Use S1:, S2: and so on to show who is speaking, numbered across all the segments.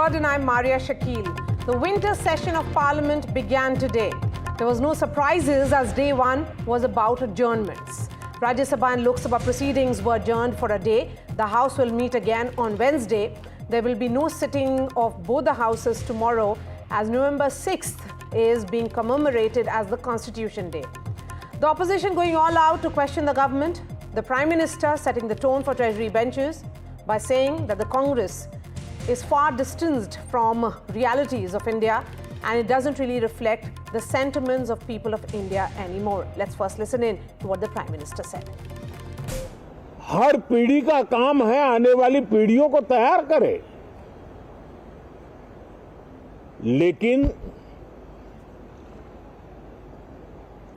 S1: Retort and I'm Maria Shakil. The winter session of Parliament began today. There was no surprises as day one was about adjournments. Rajya Sabha and Lok Sabha proceedings were adjourned for a day. The House will meet again on Wednesday. There will be no sitting of both the houses tomorrow as November 6th is being commemorated as the Constitution Day. The opposition going all out to question the government. The Prime Minister setting the tone for Treasury benches by saying that the Congress is far distanced from realities of India and it doesn't really reflect the sentiments of people of India anymore. Let's first listen in to what the Prime Minister said.
S2: हर पीढ़ी का काम है आने वाली पीढ़ियों को तैयार करे, लेकिन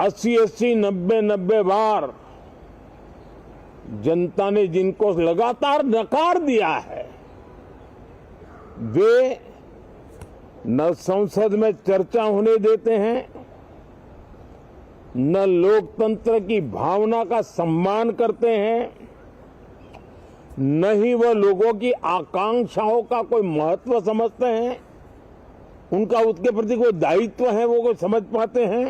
S2: 80-80, 90-90 बार जनता ने जिनको लगातार नकार दिया है, वे न संसद में चर्चा होने देते हैं, न लोकतंत्र की भावना का सम्मान करते हैं, न ही वह लोगों की आकांक्षाओं का कोई महत्व समझते हैं, उनका उसके प्रति कोई दायित्व है वो कोई समझ पाते हैं,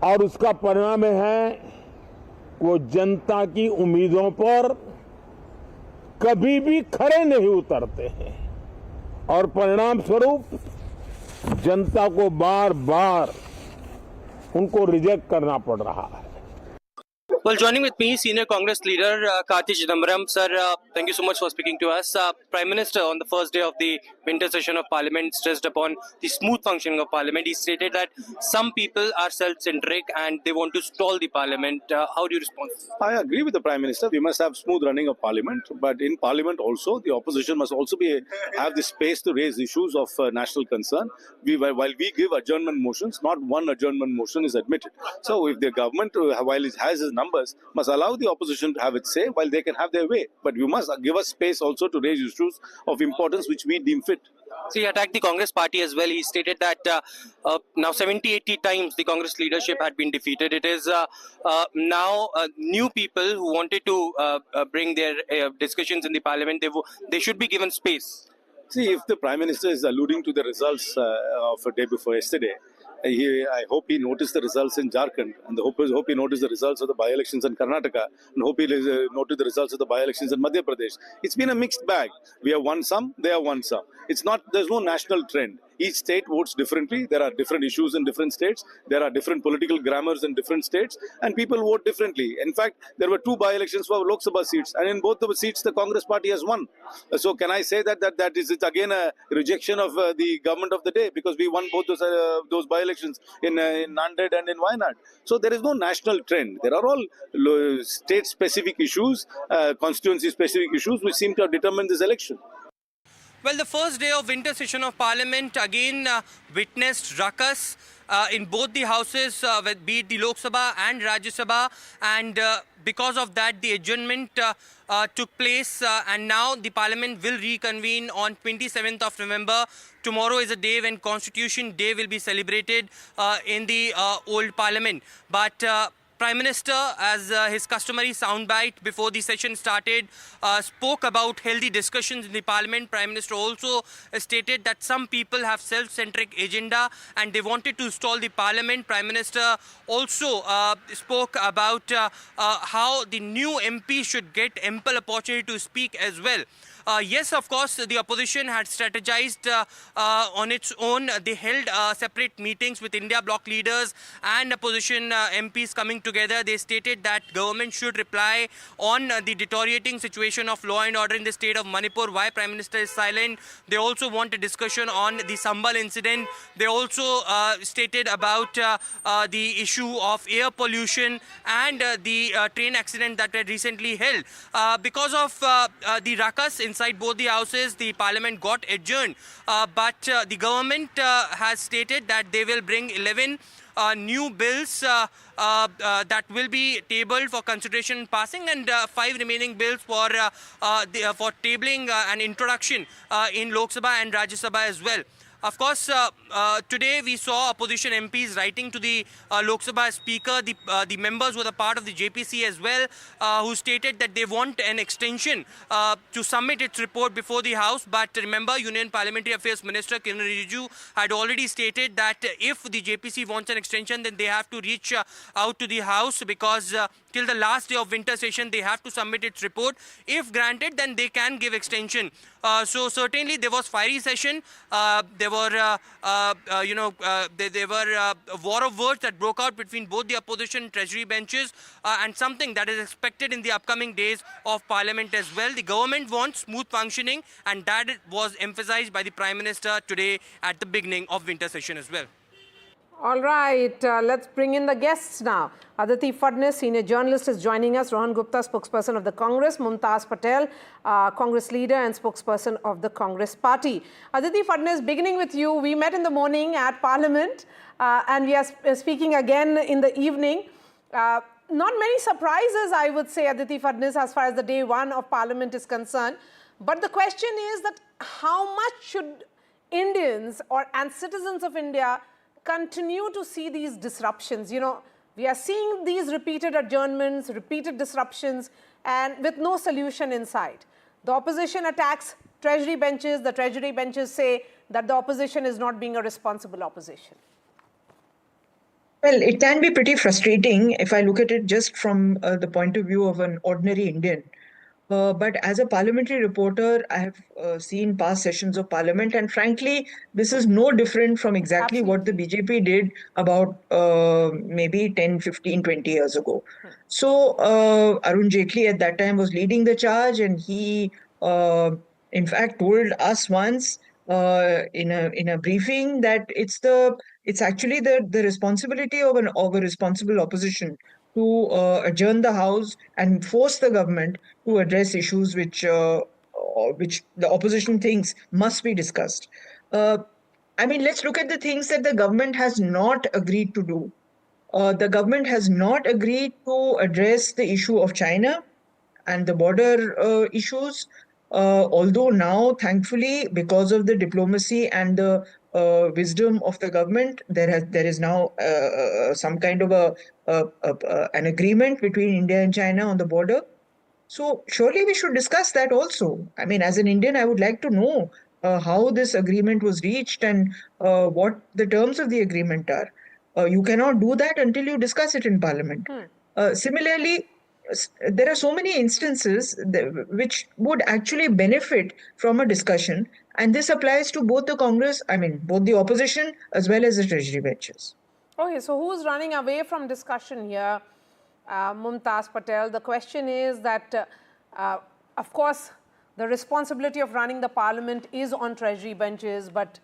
S2: और उसका परिणाम है वो जनता की उम्मीदों पर कभी भी खरे नहीं उतरते हैं और परिणाम स्वरूप जनता को बार बार उनको रिजेक्ट करना पड़ रहा है.
S3: Well, joining with me, senior Congress leader Karti Chidambaram. Sir, thank you so much for speaking to us. Prime Minister, on the first day of the winter session of Parliament, stressed upon the smooth functioning of Parliament. He stated that some people are self-centric and they want to stall the Parliament. How do you respond?
S4: I agree with the Prime Minister. We must have smooth running of Parliament, but in Parliament also, the opposition must also have the space to raise issues of national concern. While we give adjournment motions, not one adjournment motion is admitted. So if the government, while it has its numbers, must allow the opposition to have its say while they can have their way. But you must give us space also to raise issues of importance which we deem fit.
S3: So he attacked the Congress party as well. He stated that now 70-80 times the Congress leadership had been defeated. It is now new people who wanted to bring their discussions in the Parliament. They should be given space.
S4: See, if the Prime Minister is alluding to the results of a day before yesterday, I hope he noticed the results in Jharkhand, and hope he noticed the results of the by-elections in Karnataka, and hope he noticed the results of the by-elections in Madhya Pradesh. It's been a mixed bag. We have won some, they have won some. There's no national trend. Each state votes differently. There are different issues in different states. There are different political grammars in different states, and people vote differently. In fact, there were 2 by-elections for Lok Sabha seats, and in both the seats, the Congress party has won. So can I say that is it again a rejection of the government of the day, because we won both those by-elections in Nanded and in Wayanad. So there is no national trend. There are all state-specific issues, constituency-specific issues which seem to have determined this election.
S3: Well, the first day of winter session of Parliament again witnessed ruckus in both the houses, be it the Lok Sabha and Rajya Sabha, and because of that the adjournment took place and now the Parliament will reconvene on 27th of November. Tomorrow is a day when Constitution Day will be celebrated in the old Parliament. But Prime Minister, as his customary soundbite before the session started, spoke about healthy discussions in the Parliament. Prime Minister also stated that some people have self-centric agenda and they wanted to stall the Parliament. Prime Minister also spoke about how the new MP should get ample opportunity to speak as well. Yes, of course, the opposition had strategized on its own. They held separate meetings with India bloc leaders and opposition MPs coming together. They stated that government should reply on the deteriorating situation of law and order in the state of Manipur. Why Prime Minister is silent? They also want a discussion on the Sambal incident. They also stated about the issue of air pollution and the train accident that had recently held. Because of the ruckus inside both the houses, the Parliament got adjourned. But the government has stated that they will bring 11 new bills that will be tabled for consideration and passing, and 5 remaining bills for tabling and introduction in Lok Sabha and Rajya Sabha as well. Of course, today we saw opposition MPs writing to the Lok Sabha Speaker. The members were the part of the JPC as well, who stated that they want an extension to submit its report before the House. But remember, Union Parliamentary Affairs Minister Kiran Rijiju had already stated that if the JPC wants an extension, then they have to reach out to the House, because till the last day of winter session they have to submit its report. If granted, then they can give extension. So certainly there was fiery session. There were there were a war of words that broke out between both the opposition and treasury benches, and something that is expected in the upcoming days of Parliament as well. The government wants smooth functioning, and that was emphasized by the Prime Minister today at the beginning of winter session as well.
S1: All right, let's bring in the guests now. Aditi Fadnis, senior journalist, is joining us. Rohan Gupta, spokesperson of the Congress. Mumtaz Patel, Congress leader and spokesperson of the Congress party. Aditi Fadnis, beginning with you, we met in the morning at Parliament and we are speaking again in the evening. Not many surprises, I would say, Aditi Fadnis, as far as the day one of Parliament is concerned. But the question is that how much should Indians and citizens of India continue to see these disruptions? You know, we are seeing these repeated adjournments, repeated disruptions, and with no solution in sight. The opposition attacks treasury benches. The treasury benches say that the opposition is not being a responsible opposition.
S5: Well, it can be pretty frustrating if I look at it just from the point of view of an ordinary Indian. But as a parliamentary reporter, I have seen past sessions of Parliament, and frankly, this is no different from exactly what the BJP did about maybe 10, 15, 20 years ago. So Arun Jaitley at that time was leading the charge, and he in fact told us once in a briefing that it's actually the responsibility of a responsible opposition to adjourn the House and force the government to address issues which the opposition thinks must be discussed. I mean, let's look at the things that the government has not agreed to do. The government has not agreed to address the issue of China and the border issues. Although now, thankfully, because of the diplomacy and the wisdom of the government, there is now some kind of an agreement between India and China on the border. So surely we should discuss that also. I mean, as an Indian, I would like to know how this agreement was reached and what the terms of the agreement are. You cannot do that until you discuss it in Parliament. Similarly, there are so many instances which would actually benefit from a discussion, and this applies to both the Congress, both the opposition as well as the treasury benches.
S1: Okay, so who's running away from discussion here? Mumtaz Patel. The question is that, of course, the responsibility of running the Parliament is on treasury benches, but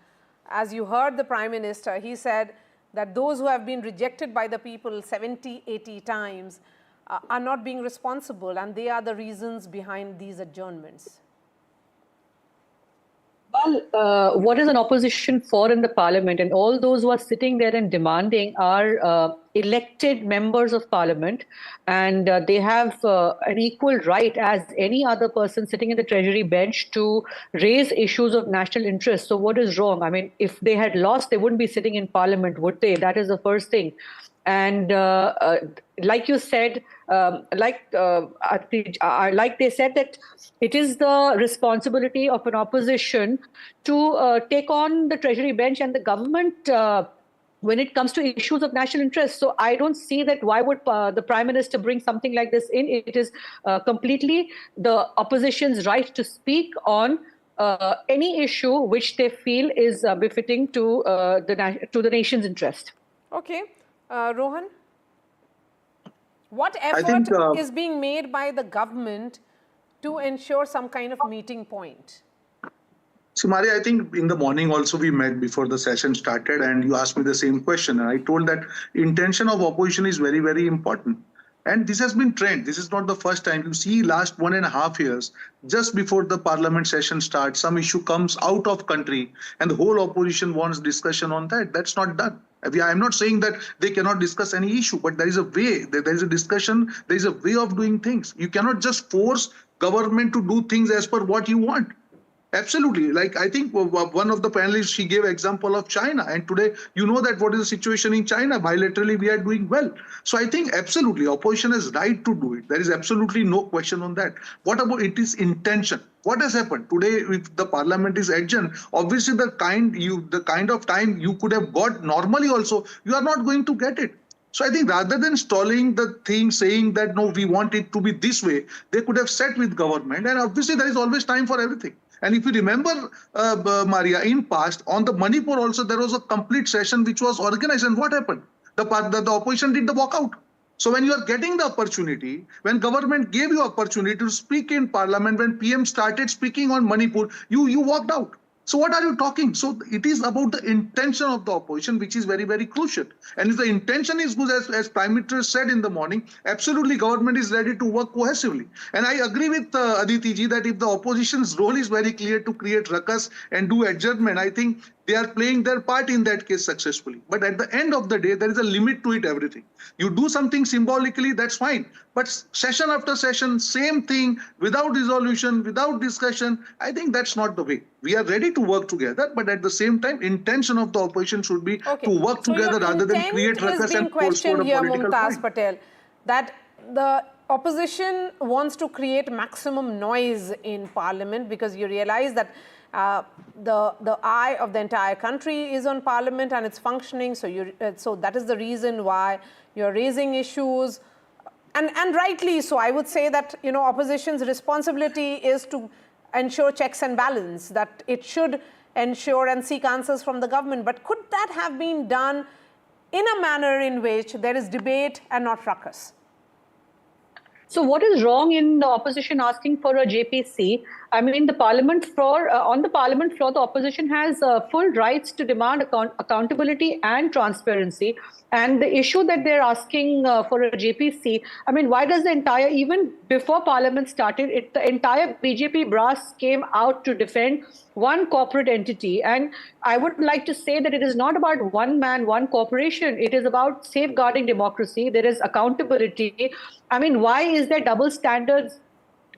S1: as you heard the Prime Minister, he said that those who have been rejected by the people 70, 80 times are not being responsible, and they are the reasons behind these adjournments.
S6: Well, what is an opposition for in the Parliament? And all those who are sitting there and demanding are elected members of Parliament, and they have an equal right as any other person sitting in the Treasury bench to raise issues of national interest. So what is wrong? I mean, if they had lost, they wouldn't be sitting in Parliament, would they? That is the first thing. And like you said, like they said, that it is the responsibility of an opposition to take on the Treasury bench and the government when it comes to issues of national interest. So I don't see that why would the Prime Minister bring something like this in. It is completely the opposition's right to speak on any issue which they feel is befitting to the nation's interest.
S1: Okay. Rohan, what effort is being made by the government to ensure some kind of meeting point?
S7: So, Mari, I think in the morning also we met before the session started, and you asked me the same question. And I told that intention of opposition is very, very important. And this has been trend. This is not the first time. You see, last 1.5 years, just before the Parliament session starts, some issue comes out of country and the whole opposition wants discussion on that. That's not done. I'm not saying that they cannot discuss any issue, but there is a way, there is a discussion, there is a way of doing things. You cannot just force government to do things as per what you want. Absolutely. Like, I think one of the panelists, she gave example of China. And today, you know that what is the situation in China. Bilaterally, we are doing well. So I think absolutely opposition is right to do it. There is absolutely no question on that. What about it is intention? What has happened today? If the parliament is adjourned, obviously the kind of time you could have got normally also, you are not going to get it. So I think rather than stalling the thing, saying that no, we want it to be this way, they could have sat with government. And obviously there is always time for everything. And if you remember, Maria, in past, on the Manipur also, there was a complete session which was organized. And what happened? The opposition did the walkout. So when you are getting the opportunity, when government gave you opportunity to speak in parliament, when PM started speaking on Manipur, you walked out. So what are you talking? So it is about the intention of the opposition, which is very, very crucial. And if the intention is good, as Prime Minister said in the morning, absolutely government is ready to work cohesively. And I agree with Aditi ji that if the opposition's role is very clear to create ruckus and do adjournment, I think they are playing their part in that case successfully. But at the end of the day, there is a limit to it, everything. You do something symbolically, that's fine. But session after session, same thing, without resolution, without discussion, I think that's not the way. We are ready to work together, but at the same time, intention of the opposition should be to work together rather than create ruckus and
S1: question
S7: a
S1: here,
S7: political
S1: Mumtaz
S7: point.
S1: Patel, that the opposition wants to create maximum noise in parliament because you realize that the eye of the entire country is on parliament and it's functioning. So so that is the reason why you're raising issues, and rightly so. I would say that opposition's responsibility is to ensure checks and balance, that it should ensure and seek answers from the government. But could that have been done in a manner in which there is debate and not ruckus?
S6: So what is wrong in the opposition asking for a JPC? I mean, the parliament floor, on the parliament floor, the opposition has full rights to demand accountability and transparency. And the issue that they're asking for a JPC, I mean, why does the entire, even before parliament started, the entire BJP brass came out to defend one corporate entity. And I would like to say that it is not about one man, one corporation. It is about safeguarding democracy. There is accountability. I mean, why is there double standards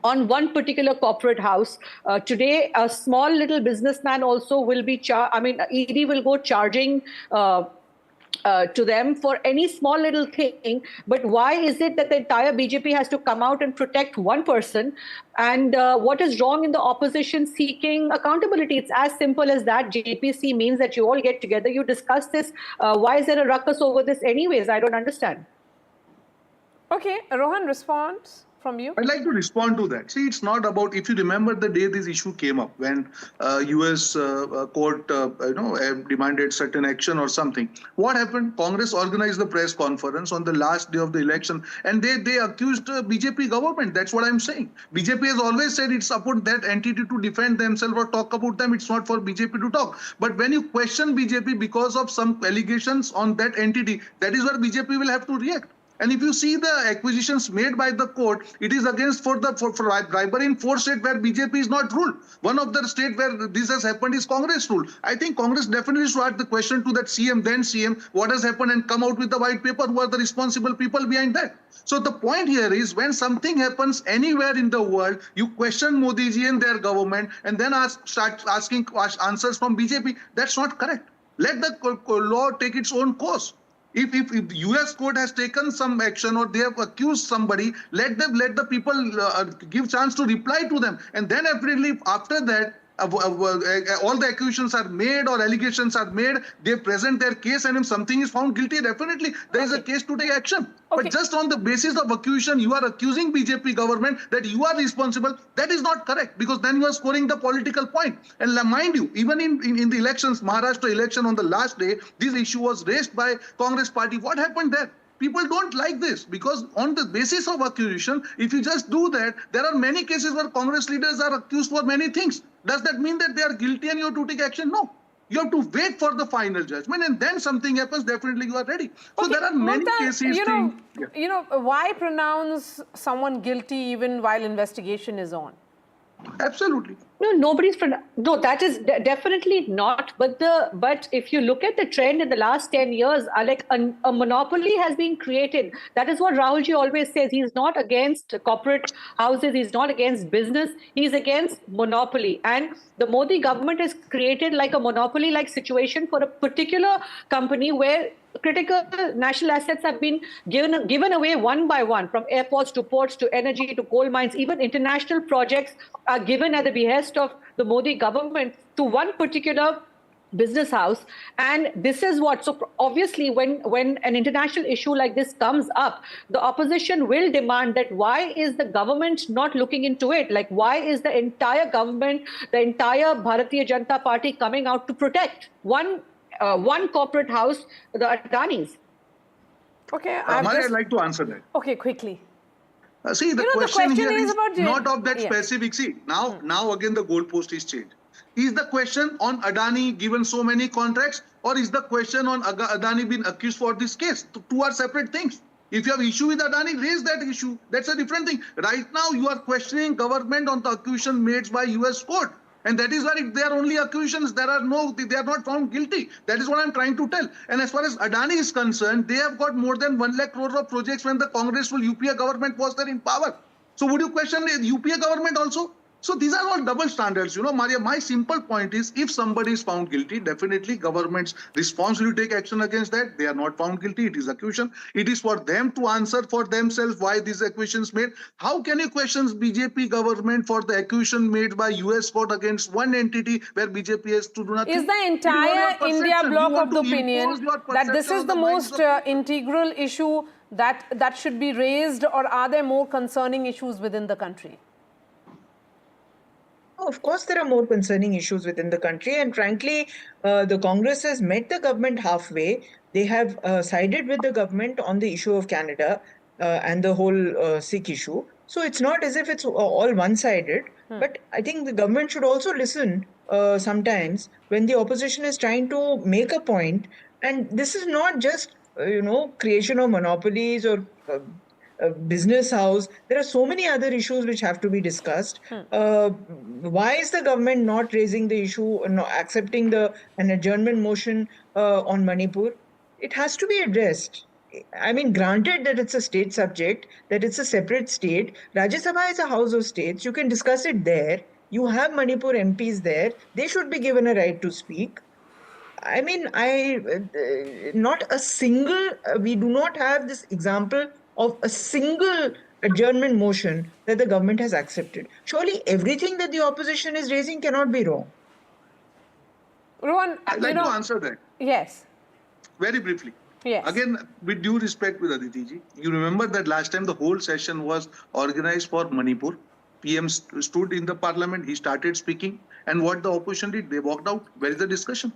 S6: on one particular corporate house? Today, a small little businessman also will be, ED will go charging to them for any small little thing. But why is it that the entire BJP has to come out and protect one person? And what is wrong in the opposition seeking accountability? It's as simple as that. JPC means that you all get together, you discuss this. Why is there a ruckus over this anyways? I don't understand.
S1: Okay, Rohan, response from you.
S7: I'd like to respond to that. See, it's not about, if you remember the day this issue came up, when US court, demanded certain action or something. What happened? Congress organized the press conference on the last day of the election, and they accused BJP government. That's what I'm saying. BJP has always said it's upon that entity to defend themselves or talk about them. It's not for BJP to talk. But when you question BJP because of some allegations on that entity, that is where BJP will have to react. And if you see the acquisitions made by the court, it is against for bribery in 4 states where BJP is not ruled. One of the states where this has happened is Congress rule. I think Congress definitely should ask the question to that CM, then CM, what has happened, and come out with the white paper, who are the responsible people behind that. So the point here is, when something happens anywhere in the world, you question Modi ji and their government, and then start asking answers from BJP. That's not correct. Let the law take its own course. If US court has taken some action or they have accused somebody, let the people give chance to reply to them. And then after that, all the accusations are made or allegations are made, they present their case, and if something is found guilty, definitely there is a case to take action. Okay. But just on the basis of accusation, you are accusing BJP government that you are responsible. That is not correct, because then you are scoring the political point. And mind you, even in the elections, Maharashtra election on the last day, this issue was raised by Congress party. What happened there? People don't like this, because on the basis of accusation, if you just do that, there are many cases where Congress leaders are accused for many things. Does that mean that they are guilty and you have to take action? No. You have to wait for the final judgment, and then something happens, definitely you are ready. So
S1: okay,
S7: there are many cases.
S1: Why pronounce someone guilty even while investigation is on?
S7: Absolutely.
S6: No, no. That is definitely not. But if you look at the trend in the last 10 years, like a monopoly has been created. That is what Rahulji always says. He's not against corporate houses. He's not against business. He's against monopoly. And the Modi government has created like a monopoly-like situation for a particular company where critical national assets have been given away one by one, from airports to ports to energy to coal mines. Even international projects are given at the behest of the Modi government to one particular business house. And this is what, so obviously when an international issue like this comes up, the opposition will demand that why is the government not looking into it? Like, why is the entire government, the entire Bharatiya Janata Party coming out to protect one corporate house, the Adanis?
S1: Okay,
S7: I'd like to answer that.
S1: Okay, quickly.
S7: See, the question here is
S1: about
S7: not of that specific. See, now again the goalpost is changed. Is the question on Adani given so many contracts, or is the question on Adani been accused for this case? Two are separate things. If you have issue with Adani, raise that issue. That's a different thing. Right now, you are questioning government on the accusation made by US court. And that is why they are only accusations. They are not found guilty. That is what I'm trying to tell. And as far as Adani is concerned, they have got more than 1 lakh crore of projects when the Congressful UPA government was there in power. So would you question the UPA government also? So these are all double standards. You know, Maria, my simple point is, if somebody is found guilty, definitely government's responsibility to take action against that. They are not found guilty. It is accusation. It is for them to answer for themselves why these accusations made. How can you question BJP government for the accusation made by US court against one entity where BJP has to do nothing?
S1: Is the entire India bloc of the opinion that this is the most integral issue that should be raised, or are there more concerning issues within the country?
S5: Of course, there are more concerning issues within the country, and frankly, the Congress has met the government halfway. They have sided with the government on the issue of Canada and the whole Sikh issue. So it's not as if it's all one-sided, but I think the government should also listen sometimes when the opposition is trying to make a point. And this is not just, creation of monopolies or business house. There are so many other issues which have to be discussed. Why is the government not raising the issue, not accepting an adjournment motion on Manipur? It has to be addressed. I mean, granted that it's a state subject, that it's a separate state. Rajya Sabha is a house of states. You can discuss it there. You have Manipur MPs there. They should be given a right to speak. I mean, we do not have this example of a single adjournment motion that the government has accepted. Surely everything that the opposition is raising cannot be wrong.
S1: Rohan,
S7: I'd like to answer that.
S1: Yes.
S7: Very briefly.
S1: Yes.
S7: Again, with due respect with Aditi ji, you remember that last time the whole session was organized for Manipur. PM stood in the parliament, he started speaking, and what the opposition did, they walked out. Where is the discussion?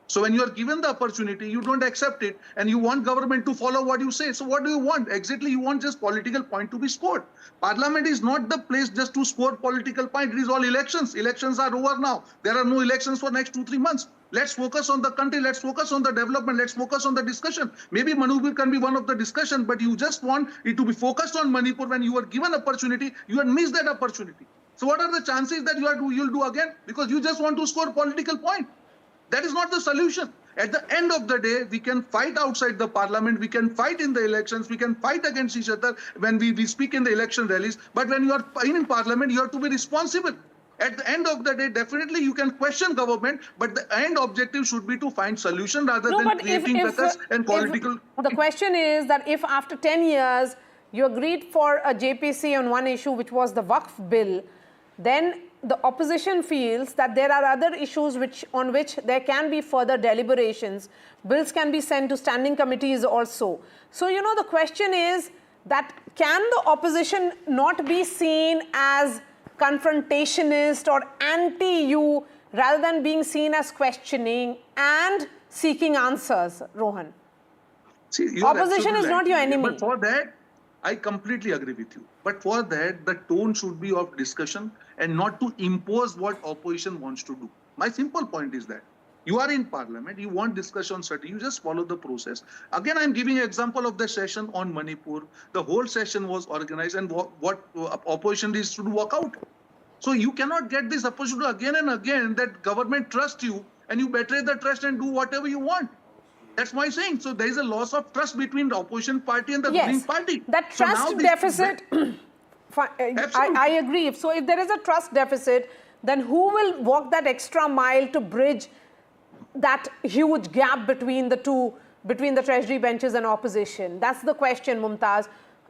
S7: So when you are given the opportunity, you don't accept it, and you want government to follow what you say. So what do you want? Exactly, you want just political point to be scored. Parliament is not the place just to score political point. It is all elections. Elections are over now. There are no elections for next 2-3 months. Let's focus on the country. Let's focus on the development. Let's focus on the discussion. Maybe Manipur can be one of the discussion, but you just want it to be focused on Manipur. When you are given opportunity, you have missed that opportunity. So what are the chances that you'll do again? Because you just want to score political point. That is not the solution. At the end of the day, we can fight outside the parliament, we can fight in the elections, we can fight against each other when we speak in the election rallies. But when you are in parliament, you have to be responsible. At the end of the day, definitely you can question government, but the end objective should be to find solution rather than creating ruckus and political.
S1: The question is that if after 10 years you agreed for a JPC on one issue, which was the Waqf bill, then the opposition feels that there are other issues on which there can be further deliberations. Bills can be sent to standing committees also. So, the question is that can the opposition not be seen as confrontationist or anti-you rather than being seen as questioning and seeking answers, Rohan?
S7: See,
S1: opposition is not your enemy.
S7: But for that, I completely agree with you. But for that, the tone should be of discussion and not to impose what opposition wants to do. My simple point is that you are in parliament, you want discussion, you just follow the process. Again, I'm giving an example of the session on Manipur. The whole session was organized, and what opposition is to walk out. So you cannot get this opportunity again and again that government trusts you and you betray the trust and do whatever you want. That's my saying. So there is a loss of trust between the opposition party and the ruling party.
S1: That
S7: So now
S1: trust
S7: this-
S1: deficit, I agree. So if there is a trust deficit, then who will walk that extra mile to bridge that huge gap between the two, between the treasury benches and opposition? That's the question, Mumtaz.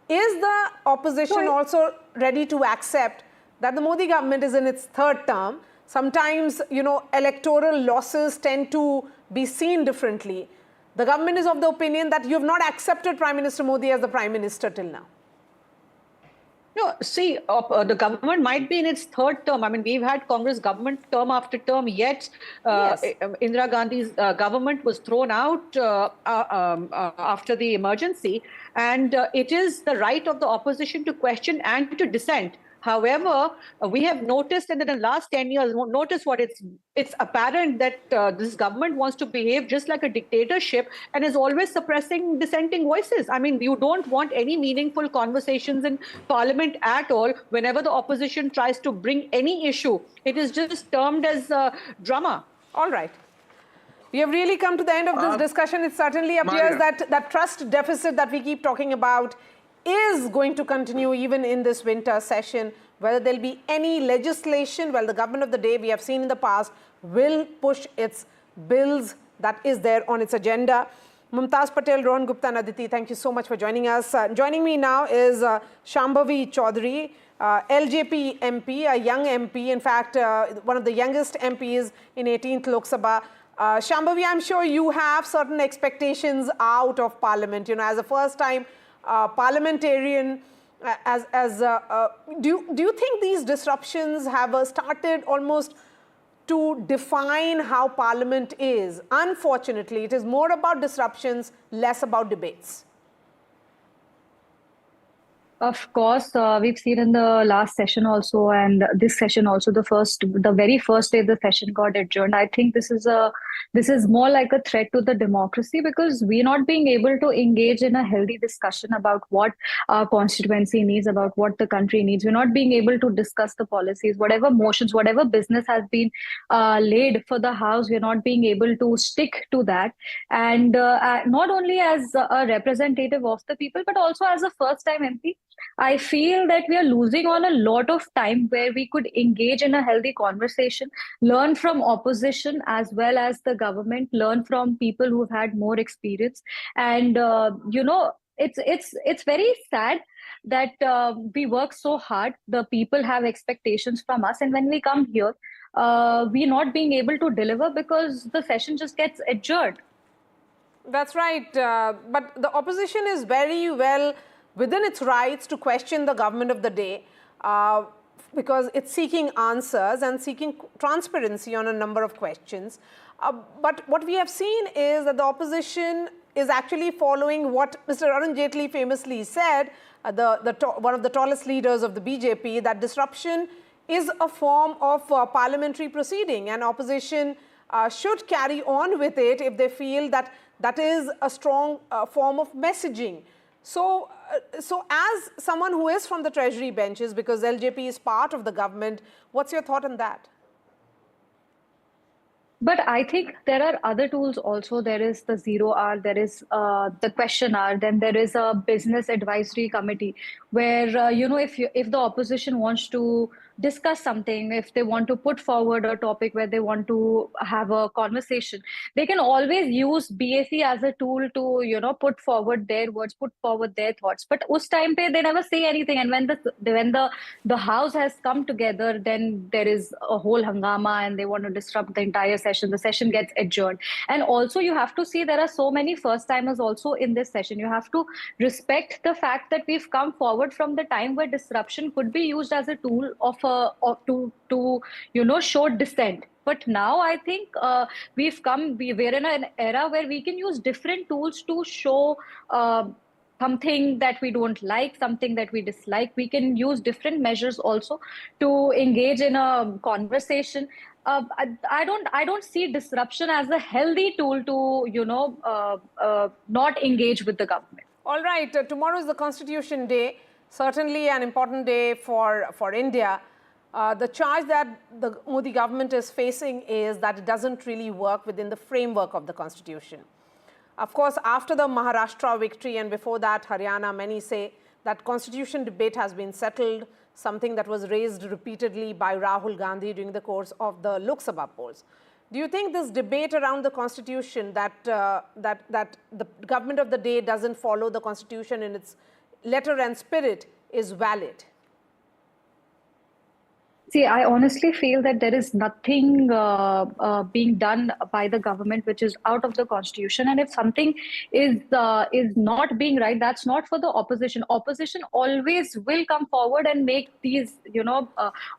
S1: Is the opposition also ready to accept that the Modi government is in its third term? Sometimes, you know, electoral losses tend to be seen differently. The government is of the opinion that you have not accepted Prime Minister Modi as the Prime Minister till now.
S6: No, see, the government might be in its third term. I mean, we've had Congress government term after term, yet Indira Gandhi's government was thrown out after the emergency. And it is the right of the opposition to question and to dissent. However, we have noticed in the last 10 years, notice what it's apparent that this government wants to behave just like a dictatorship and is always suppressing dissenting voices. I mean, you don't want any meaningful conversations in parliament at all. Whenever the opposition tries to bring any issue, it is just termed as drama.
S1: All right. We have really come to the end of this discussion. It certainly appears that trust deficit that we keep talking about is going to continue even in this winter session. Whether there'll be any legislation, well, the government of the day, we have seen in the past, will push its bills that is there on its agenda. Mumtaz Patel, Rohan Gupta and Aditi, thank you so much for joining us. Joining me now is Shambhavi Chaudhary, LJP MP, a young MP, in fact, one of the youngest MPs in 18th Lok Sabha. Shambhavi, I'm sure you have certain expectations out of Parliament. You know, as a first-time parliamentarian, do you think these disruptions have started almost to define how Parliament is? Unfortunately, it is more about disruptions, less about debates.
S8: Of course, we've seen in the last session also, and this session also, the very first day the session got adjourned. I think this is more like a threat to the democracy, because we're not being able to engage in a healthy discussion about what our constituency needs, about what the country needs. We're not being able to discuss the policies, whatever motions, whatever business has been laid for the House. We're not being able to stick to that. And not only as a representative of the people, but also as a first-time MP. I feel that we are losing on a lot of time where we could engage in a healthy conversation, learn from opposition as well as the government, learn from people who've had more experience. And, you know, it's very sad that we work so hard. The people have expectations from us. And when we come here, we're not being able to deliver because the session just gets adjourned.
S1: That's right. But the opposition is very well within its rights to question the government of the day, because it's seeking answers and seeking transparency on a number of questions. But what we have seen is that the opposition is actually following what Mr. Arun Jaitley famously said, one of the tallest leaders of the BJP, that disruption is a form of parliamentary proceeding, and opposition should carry on with it if they feel that that is a strong form of messaging. So as someone who is from the Treasury benches, because LJP is part of the government, what's your thought on that?
S8: But I think there are other tools also. There is the 0 hour, there is the question hour, then there is a business advisory committee where, you know, if the opposition wants to discuss something, if they want to put forward a topic where they want to have a conversation, they can always use BAC as a tool to, you know, put forward their words, put forward their thoughts. But us time pe they never say anything. And when the House has come together, then there is a whole hangama and they want to disrupt the entire session. The session gets adjourned. And also you have to see there are so many first timers also in this session. You have to respect the fact that we've come forward from the time where disruption could be used as a tool to you know, show dissent. But now I think we're in an era where we can use different tools to show something that we don't like, something that we dislike. We can use different measures also to engage in a conversation. I don't see disruption as a healthy tool to, you know, not engage with the government.
S1: All right, tomorrow is the Constitution Day, certainly an important day for India. The charge that the Modi government is facing is that it doesn't really work within the framework of the constitution. Of course, after the Maharashtra victory and before that Haryana, many say that constitution debate has been settled, something that was raised repeatedly by Rahul Gandhi during the course of the Lok Sabha polls. Do you think this debate around the constitution that the government of the day doesn't follow the constitution in its letter and spirit is valid?
S8: See, I honestly feel that there is nothing being done by the government which is out of the constitution. And if something is not being right, that's not for the opposition. Opposition always will come forward and make these,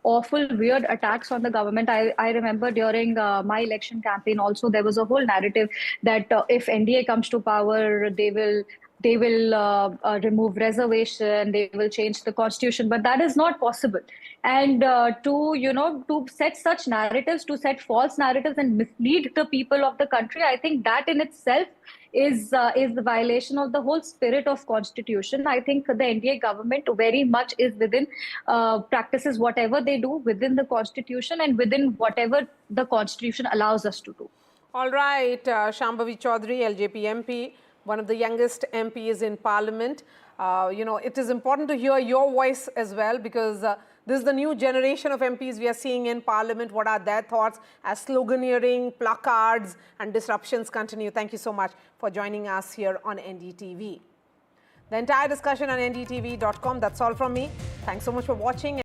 S8: awful, weird attacks on the government. I remember during my election campaign also, there was a whole narrative that if NDA comes to power, they will remove reservation, they will change the constitution, but that is not possible. And to set such narratives, to set false narratives and mislead the people of the country, I think that in itself is the violation of the whole spirit of constitution. I think the NDA government very much is within practices whatever they do within the constitution and within whatever the constitution allows us to do.
S1: All right, Shambhavi Chaudhary, LJP MP, one of the youngest MPs in Parliament. It is important to hear your voice as well, because this is the new generation of MPs we are seeing in Parliament. What are their thoughts as sloganeering, placards and disruptions continue? Thank you so much for joining us here on NDTV. The entire discussion on ndtv.com. That's all from me. Thanks so much for watching.